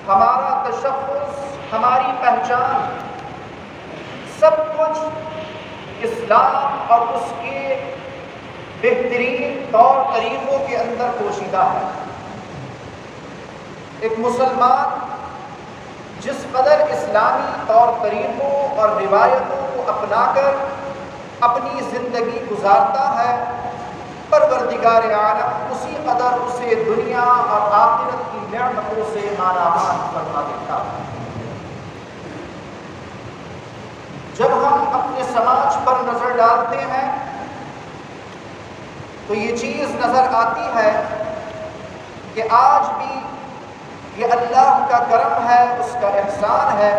ہمارا تشخص، ہماری پہچان، سب کچھ اسلام اور اس کے بہترین طور طریقوں کے اندر پوشیدہ ہے۔ ایک مسلمان جس قدر اسلامی طور طریقوں اور روایتوں کو اپنا کر اپنی زندگی گزارتا ہے، پروردگار عالم اسی قدر اسے دنیا اور آخرت کی نعمتوں سے مالا مال فرما دیتا ہے۔ جب ہم اپنے سماج پر نظر ڈالتے ہیں تو یہ چیز نظر آتی ہے کہ آج بھی یہ اللہ کا کرم ہے، اس کا احسان ہے،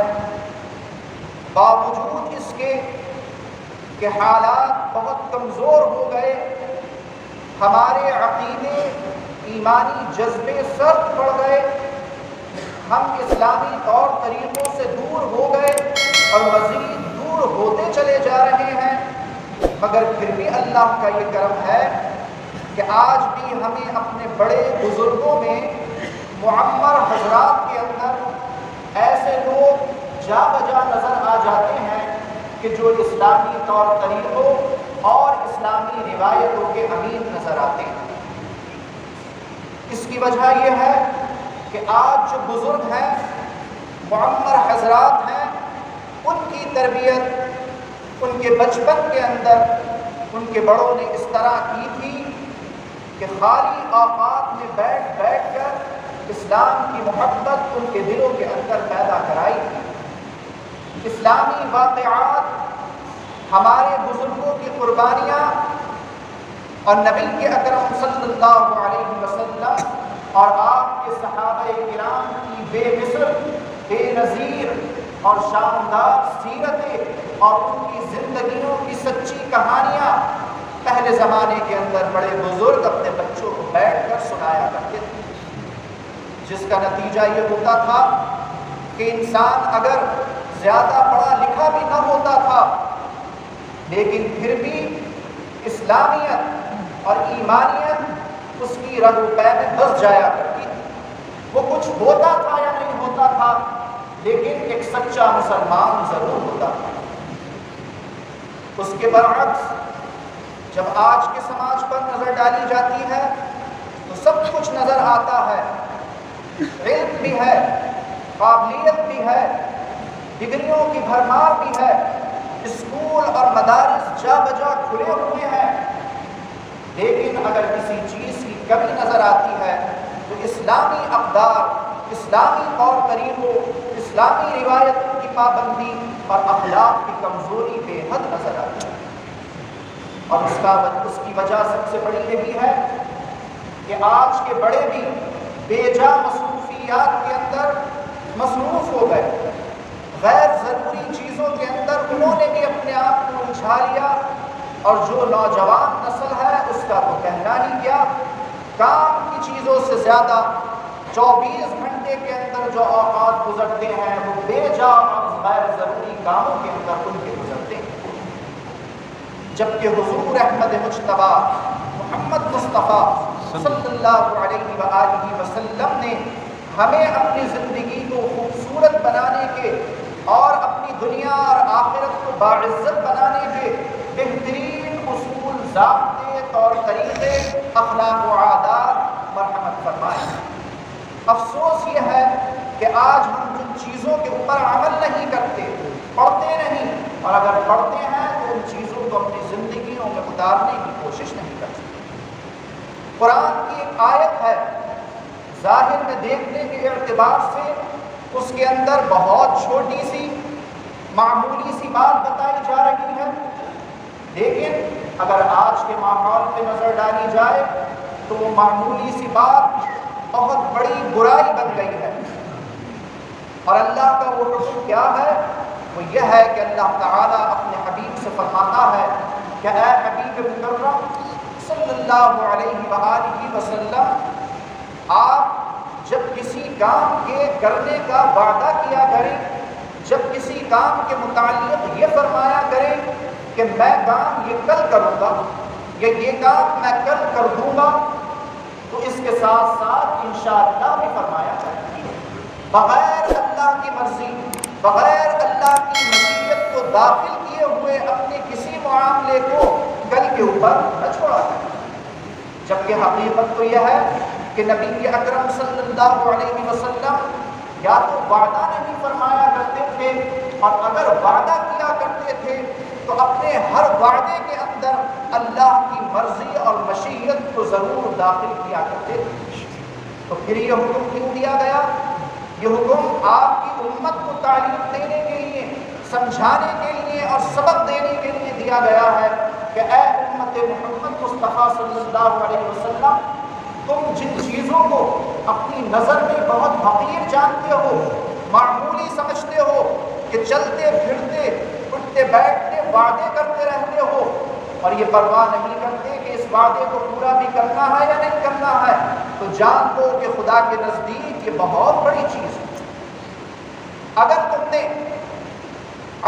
باوجود اس کے کہ حالات بہت کمزور ہو گئے، ہمارے عقیدے، ایمانی جذبے سرد پڑ گئے، ہم اسلامی طور طریقوں سے دور ہو گئے اور مزید دور ہوتے چلے جا رہے ہیں، مگر پھر بھی اللہ کا یہ کرم ہے کہ آج بھی ہمیں اپنے بڑے بزرگوں میں معمر حضرات کے اندر ایسے لوگ جا بجا نظر آ جاتے ہیں کہ جو اسلامی طور طریقوں اور اسلامی روایتوں کے امین نظر آتے ہیں۔ اس کی وجہ یہ ہے کہ آج جو بزرگ ہیں، معمر حضرات ہیں، ان کی تربیت ان کے بچپن کے اندر ان کے بڑوں نے اس طرح کی تھی کہ خالی اوقات میں بیٹھ بیٹھ کر اسلام کی محبت ان کے دلوں کے اندر پیدا کرائی تھی۔ اسلامی واقعات، ہمارے بزرگوں کی قربانیاں اور نبی کے اکرم صلی اللہ علیہ وسلم اور آپ کے صحابہ کرام کی بے مثل، بے نظیر اور شاندار سیرتیں اور ان کی زندگیوں کی سچی کہانیاں پہلے زمانے کے اندر بڑے بزرگ اپنے بچوں کو بیٹھ کر سنایا کرتے تھے، جس کا نتیجہ یہ ہوتا تھا کہ انسان اگر زیادہ پڑھا لکھا بھی نہ ہوتا تھا لیکن پھر بھی اسلامیت اور ایمانیت اس کی رگ و پے میں بس جایا کرتی تھی۔ وہ کچھ ہوتا تھا یا نہیں ہوتا تھا لیکن ایک سچا مسلمان ضرور ہوتا تھا۔ اس کے برعکس جب آج کے سماج پر نظر ڈالی جاتی ہے تو سب کچھ نظر آتا ہے، علم بھی ہے، قابلیت بھی ہے، ڈگریوں کی بھرمار بھی ہے، اسکول اور مدارس جا بجا کھلے ہوئے ہیں، لیکن اگر کسی چیز کی کمی نظر آتی ہے تو اسلامی اقدار، اسلامی طور طریقوں، اسلامی روایتوں کی پابندی اور اخلاق کی کمزوری بے حد نظر آتی ہے۔ اور اس کی وجہ سب سے بڑی یہ بھی ہے کہ آج کے بڑے بھی بے جا مصروفیات کے اندر مصروف ہو گئے، غیر ضروری چیزوں کے اندر انہوں نے بھی اپنے آپ کو الجھا لیا، اور جو نوجوان نسل ہے اس کا تو کہنا ہی کیا، کام کی چیزوں سے زیادہ 24 گھنٹے کے اندر جو اوقات گزرتے ہیں وہ بے جا اور غیر ضروری کاموں کے اندر ان کے گزرتے ہیں، جبکہ حضور احمد مجتبی محمد مصطفیٰ صلی اللہ علیہ وآلہ وسلم نے ہمیں اپنی زندگی کو خوبصورت بنانے کے اور اپنی دنیا اور آخرت کو باعزت بنانے کے بہترین اصول، ضابطے، طور طریقے، اخلاق و عادات مرحمت فرمائے۔ افسوس یہ ہے کہ آج ہم جن چیزوں کے اوپر عمل نہیں کرتے، پڑھتے نہیں، اور اگر پڑھتے ہیں تو ان چیزوں کو اپنی زندگیوں میں اتارنے کی کوشش نہیں کرتے۔ قرآن کی ایک آیت ہے، ظاہر میں دیکھنے کے اعتبار سے اس کے اندر بہت چھوٹی سی معمولی سی بات بتائی جا رہی ہے، لیکن اگر آج کے ماحول پہ نظر ڈالی جائے تو وہ معمولی سی بات بہت بڑی برائی بن گئی ہے۔ اور اللہ کا وہ حکم کیا ہے؟ وہ یہ ہے کہ اللہ تعالیٰ اپنے حبیب سے فرماتا ہے کہ اے حبیب مکرم صلی اللہ علیہ وآلہ وسلم، آپ جب کسی کام کے کرنے کا وعدہ کیا کریں، جب کسی کام کے متعلق یہ فرمایا کریں کہ میں کام یہ کل کروں گا یا یہ کام میں کل کر دوں گا، تو اس کے ساتھ ساتھ انشاءاللہ بھی فرمایا جائے۔ بغیر اللہ کی مرضی، بغیر اللہ کی مشیت کو داخل کیے ہوئے اپنے کسی معاملے کو گل کے اوپر نہ چھوڑا کرے۔ جبکہ حقیقت تو یہ ہے کہ نبی اکرم صلی اللہ علیہ وسلم یا تو وعدہ نہیں فرمایا کرتے تھے، اور اگر وعدہ کیا کرتے تھے تو اپنے ہر وعدے کے اندر اللہ کی مرضی اور مشیت کو ضرور داخل کیا کرتے تھے۔ تو پھر یہ حکم کیوں دیا گیا؟ یہ حکم آپ کی امت کو تعلیم دینے کے لیے، سمجھانے کے لیے اور سبق دینے کے لیے دیا گیا ہے کہ اے امت محمد مصطفیٰ صلی اللہ علیہ وسلم، تم جن چیزوں کو اپنی نظر میں بہت حقیر جانتے ہو، معمولی سمجھتے ہو، کہ چلتے پھرتے اٹھتے بیٹھتے وعدے کرتے رہتے ہو اور یہ پرواہ نہیں کرتے کہ اس وعدے کو پورا بھی کرنا ہے یا نہیں کرنا ہے، تو جان لو کہ خدا کے نزدیک یہ بہت بڑی چیز ہے۔ اگر تم نے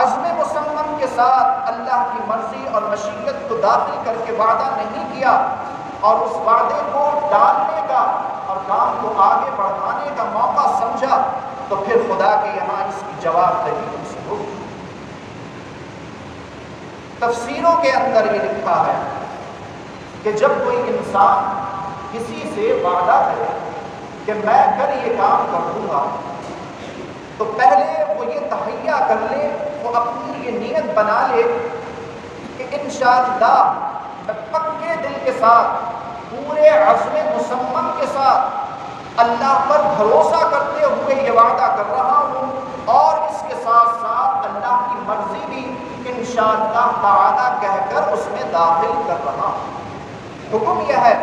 عزم مصمم کے ساتھ اللہ کی مرضی اور مشیت کو داخل کر کے وعدہ نہیں کیا اور اس وعدے کو ڈالنے کا اور کام کو آگے بڑھانے کا موقع سمجھا، تو پھر خدا کے یہاں اس کی جواب دہی تم سے ہوگی۔ تفسیروں کے اندر یہ لکھا ہے کہ جب کوئی انسان کسی سے وعدہ کرے کہ میں کل یہ کام کر دوں گا، تو پہلے وہ یہ تہیہ کر لے، وہ اپنی یہ نیت بنا لے کہ انشاءاللہ میں پکے دل کے ساتھ، پورے عزم مصمم کے ساتھ اللہ پر بھروسہ کرتے ہوئے یہ وعدہ کر رہا ہوں، اور اس کے ساتھ ساتھ اللہ کی مرضی بھی انشاءاللہ تعالیٰ کہہ کر اس میں داخل کر رہا ہوں۔ حکم یہ ہے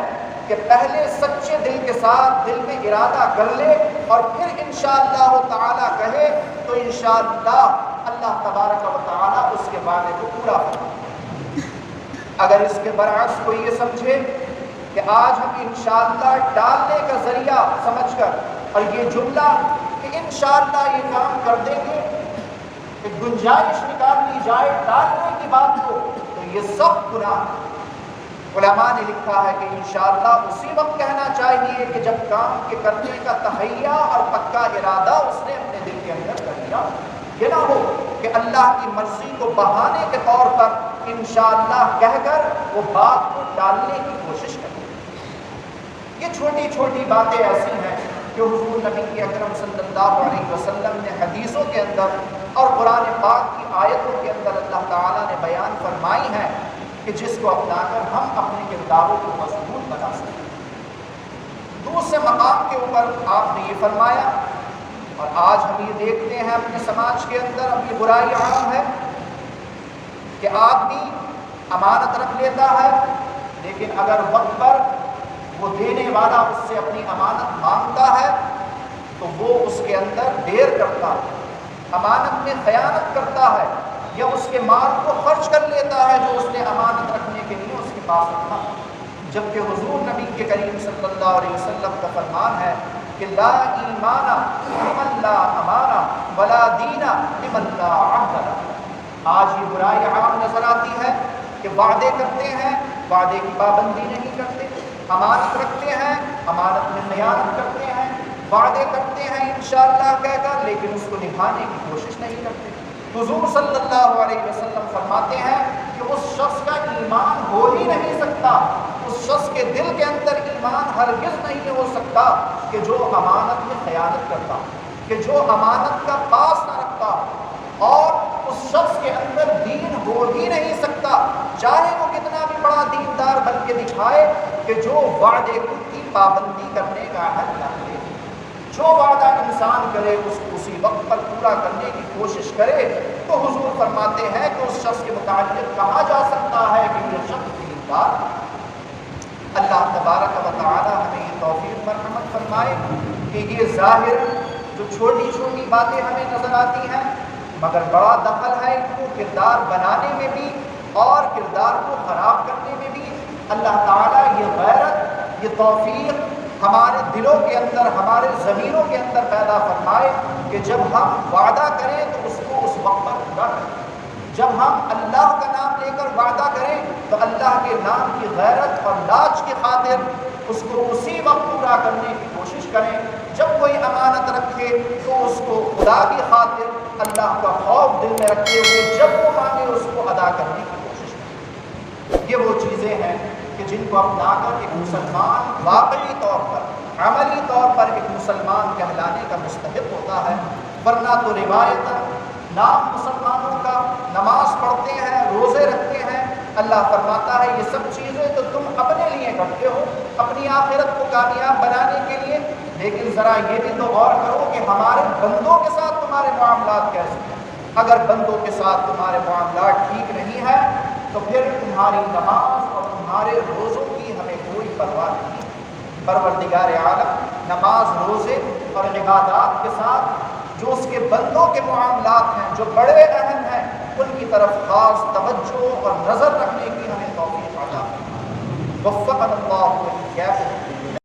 کہ پہلے سچے دل کے ساتھ دل میں ارادہ کر لے اور پھر انشاءاللہ تعالیٰ کہے، تو انشاءاللہ اللہ تبارک و تعالیٰ اس کے وعدے کو پورا کرے۔ اگر اس کے برعکس کوئی یہ سمجھے کہ آج ہم انشاءاللہ ڈالنے کا ذریعہ سمجھ کر اور یہ جملہ کہ انشاءاللہ یہ کام کر دیں گے، ایک گنجائش نکال لی جائے ڈالنے کی بات کو، تو یہ سب گناہ ہے۔ علماء نے لکھا ہے کہ انشاءاللہ اسی وقت کہنا چاہیے کہ جب کام کے کرنے کا تہیہ اور پکا ارادہ اس نے اپنے دل کے اندر کر لیا، یہ نہ ہو کہ اللہ کی مرضی کو بہانے کے طور پر انشاءاللہ کہہ کر وہ بات کو ٹالنے کی کوشش کرے۔ یہ چھوٹی چھوٹی باتیں ایسی ہیں کہ حضور نبی اکرم صلی اللہ علیہ وسلم نے حدیثوں کے اندر اور قرآن پاک کی آیتوں کے اندر اللہ تعالیٰ نے بیان فرمائی ہیں کہ جس کو اپنا کر ہم اپنے کرداروں کو مضبوط بنا سکیں۔ دوسرے مقام کے اوپر آپ نے یہ فرمایا، اور آج ہم یہ دیکھتے ہیں اپنے سماج کے اندر، اب یہ برائی عام ہے کہ آدمی امانت رکھ لیتا ہے، لیکن اگر وقت پر وہ دینے والا اس سے اپنی امانت مانگتا ہے تو وہ اس کے اندر دیر کرتا ہے، امانت میں خیانت کرتا ہے، یا اس کے مال کو خرچ کر لیتا ہے جو اس نے امانت رکھنے کے لیے اس کے پاس رکھا۔ جبکہ حضور نبی کے کریم صلی اللہ علیہ وسلم کا فرمان ہے کہ لا ایمان لمن لا امانہ ولا دین لمن لا عہد لہ۔ آج یہ برائی عام نظر آتی ہے کہ وعدے کرتے ہیں، وعدے کی پابندی نہیں کرتے، امانت رکھتے ہیں، امانت میں خیانت کرتے ہیں، وعدے کرتے ہیں انشاءاللہ کہہ کر، لیکن اس کو نبھانے کی کوشش نہیں کرتے۔ حضور صلی اللہ علیہ وسلم فرماتے ہیں کہ اس شخص کا ایمان ہو ہی نہیں سکتا، اس شخص کے دل کے اندر ایمان ہرگز نہیں ہو سکتا کہ جو امانت میں خیانت کرتا، کہ جو امانت کا پاس نہ رکھتا، اور اس شخص کے اندر دین ہو ہی نہیں سکتا، چاہے وہ کتنا بھی بڑا دیندار بن کے دکھائے، کہ جو وعدے کی پابندی کرنے کا عہد نہ کرے، جو وعدہ انسان کرے اس کو اسی وقت پر پورا کرنے کی کوشش کرے، تو حضور فرماتے ہیں کہ اس شخص کے متعلق کہا جا سکتا ہے کہ یہ شخص دیندار۔ اللہ تبارک و تعالی ہمیں یہ توفیق مرحمت فرمائے کہ یہ ظاہر جو چھوٹی چھوٹی باتیں ہمیں نظر آتی ہیں، مگر بڑا دخل ہے ان کو کردار بنانے میں بھی اور کردار کو خراب کرنے میں بھی۔ اللہ تعالیٰ یہ غیرت، یہ توفیق ہمارے دلوں کے اندر، ہمارے ضمیروں کے اندر پیدا فرمائے کہ جب ہم وعدہ کریں تو اس کو اس وقت پر پورا کریں، جب ہم اللہ کا نام لے کر وعدہ کریں تو اللہ کے نام کی غیرت اور لاج کی خاطر اس کو اسی وقت پورا کرنے کی کوشش کریں۔ جب کوئی امانت رکھے تو اس کو خدا کی خاطر اللہ کا خوف دل میں رکھتے ہوئے جب وہ مانگے اس کو ادا کرنے کی کوشش کرے۔ یہ وہ چیزیں ہیں کہ جن کو اپنا کر ایک مسلمان واقعی طور پر، عملی طور پر ایک مسلمان کہلانے کا مستحق ہوتا ہے، ورنہ تو روایتاً نام مسلمانوں کا، نماز پڑھتے ہیں، روزے رکھتے ہیں، اللہ فرماتا ہے یہ سب چیزیں تو تم اپنے لیے کرتے ہو، اپنی آخرت کو کامیاب بنانے کے لیے، لیکن ذرا یہ بھی تو غور کرو کہ ہمارے بندوں کے ساتھ تمہارے معاملات کیسے ہیں۔ اگر بندوں کے ساتھ تمہارے معاملات ٹھیک نہیں ہیں تو پھر تمہاری نماز اور تمہارے روزوں کی ہمیں کوئی پرواہ نہیں۔ پروردگار عالم نماز، روزے اور عبادات کے ساتھ جو اس کے بندوں کے معاملات ہیں جو بڑے اہم ہیں ان کی طرف خاص توجہ اور نظر رکھنے کی ہمیں توفیق عطا فرمائے۔ وفقنا اللہ و ایاکم